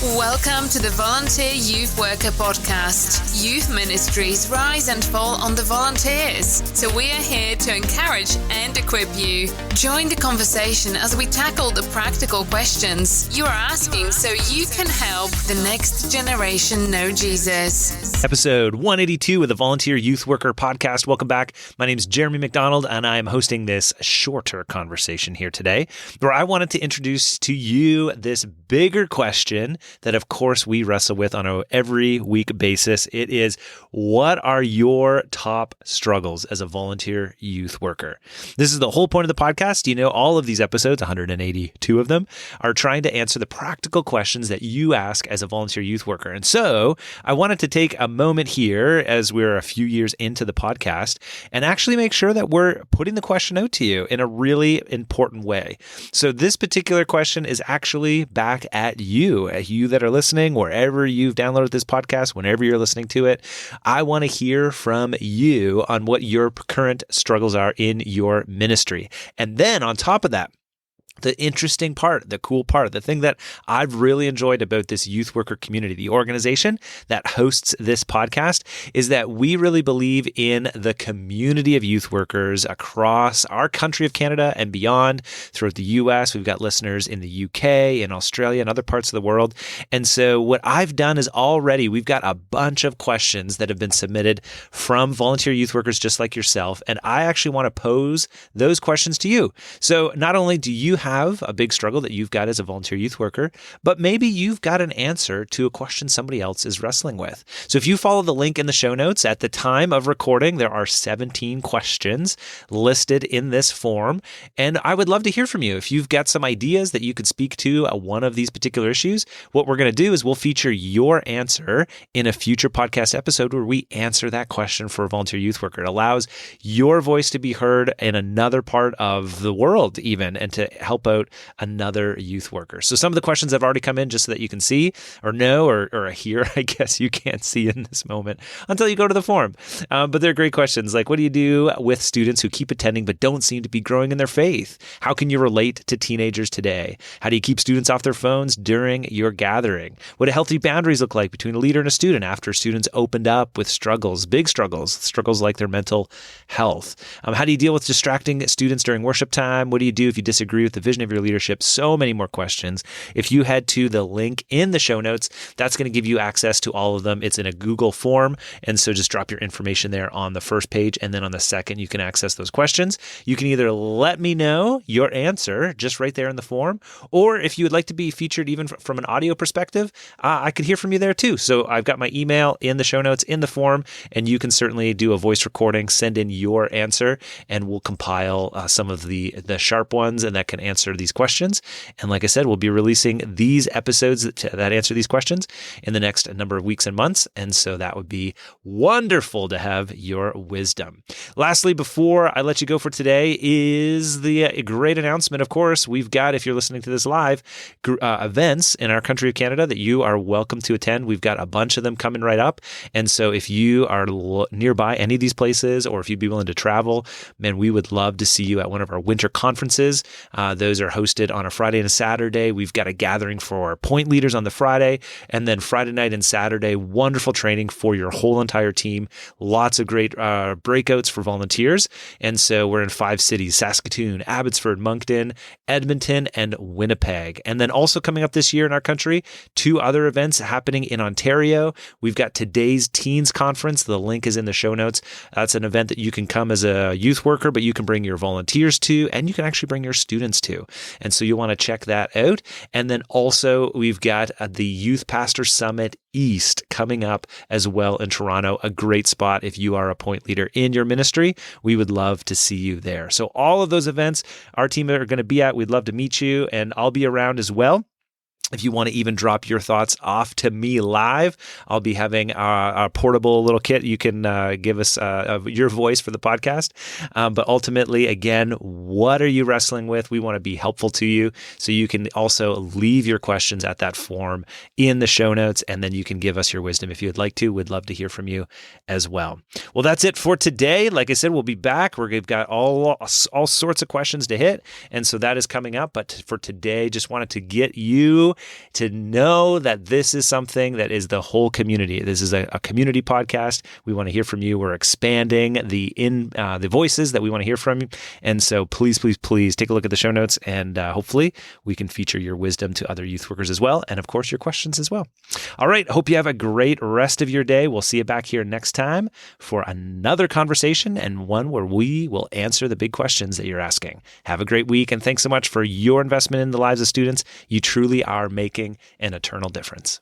Welcome to the Volunteer Youth Worker Podcast. Youth ministries rise and fall on the volunteers. So we are here to encourage and equip you. Join the conversation as we tackle the practical questions you are asking so you can help the next generation know Jesus. Episode 182 of the Volunteer Youth Worker Podcast. Welcome back. My name is Jeremy McDonald, and I am hosting this shorter conversation here today, where I wanted to introduce to you this bigger question that, of course, we wrestle with on an every week basis. It is, what are your top struggles as a volunteer youth worker? This is the whole point of the podcast. You know, all of these episodes, 182 of them, are trying to answer the practical questions that you ask as a volunteer youth worker. And so I wanted to take a moment here as we're a few years into the podcast and actually make sure that we're putting the question out to you in a really important way. So this particular question is actually back at you that are listening, wherever you've downloaded this podcast, whenever you're listening to it. I want to hear from you on what your current struggles are in your ministry. And then on top of that, the interesting part, the cool part, the thing that I've really enjoyed about this youth worker community, the organization that hosts this podcast, is that we really believe in the community of youth workers across our country of Canada and beyond, throughout the US. We've got listeners in the UK, in Australia, and other parts of the world. And so what I've done is already, we've got a bunch of questions that have been submitted from volunteer youth workers just like yourself. And I actually want to pose those questions to you. So not only do you have a big struggle that you've got as a volunteer youth worker, but maybe you've got an answer to a question somebody else is wrestling with. So if you follow the link in the show notes, at the time of recording, there are 17 questions listed in this form. And I would love to hear from you. If you've got some ideas that you could speak to one of these particular issues, what we're going to do is we'll feature your answer in a future podcast episode where we answer that question for a volunteer youth worker. It allows your voice to be heard in another part of the world even, and to help out another youth worker. So some of the questions have already come in just so that you can see or know or hear. I guess you can't see in this moment until you go to the forum. But they're great questions like, what do you do with students who keep attending but don't seem to be growing in their faith? How can you relate to teenagers today? How do you keep students off their phones during your gathering? What do healthy boundaries look like between a leader and a student after students opened up with struggles, big struggles like their mental health? How do you deal with distracting students during worship time? What do you do if you disagree with the vision of your leadership? So many more questions. If you head to the link in the show notes, that's going to give you access to all of them. It's in a Google form. And so just drop your information there on the first page. And then on the second, you can access those questions. You can either let me know your answer just right there in the form, or if you would like to be featured even from an audio perspective, I could hear from you there too. So I've got my email in the show notes in the form, and you can certainly do a voice recording, send in your answer, and we'll compile some of the sharp ones and that can answer these questions. And like I said, we'll be releasing these episodes that answer these questions in the next number of weeks and months. And so that would be wonderful to have your wisdom. Lastly, before I let you go for today, is the great announcement. Of course, we've got, if you're listening to this live, events in our country of Canada that you are welcome to attend. We've got a bunch of them coming right up. And so if you are nearby any of these places, or if you'd be willing to travel, man, we would love to see you at one of our winter conferences. Those are hosted on a Friday and a Saturday. We've got a gathering for point leaders on the Friday, and then Friday night and Saturday, wonderful training for your whole entire team. Lots of great breakouts for volunteers. And so we're in 5 cities: Saskatoon, Abbotsford, Moncton, Edmonton, and Winnipeg. And then also coming up this year in our country, 2 other events happening in Ontario. We've got Today's Teens Conference. The link is in the show notes. That's an event that you can come as a youth worker, but you can bring your volunteers to, and you can actually bring your students to. And so you'll want to check that out. And then also we've got the Youth Pastor Summit East coming up as well in Toronto. A great spot if you are a point leader in your ministry. We would love to see you there. So all of those events our team are going to be at, we'd love to meet you, and I'll be around as well. If you want to even drop your thoughts off to me live, I'll be having a portable little kit. You can give us your voice for the podcast. But ultimately, again, what are you wrestling with? We want to be helpful to you. So you can also leave your questions at that form in the show notes, and then you can give us your wisdom if you'd like to. We'd love to hear from you as well. Well, that's it for today. Like I said, we'll be back. We've got all sorts of questions to hit. And so that is coming up. But for today, just wanted to get you to know that this is something that is the whole community. This is a community podcast. We want to hear from you. We're expanding the voices that we want to hear from you. And so please take a look at the show notes, and hopefully we can feature your wisdom to other youth workers as well. And of course, your questions as well. All right. Hope you have a great rest of your day. We'll see you back here next time for another conversation, and one where we will answer the big questions that you're asking. Have a great week, and thanks so much for your investment in the lives of students. You truly are making an eternal difference.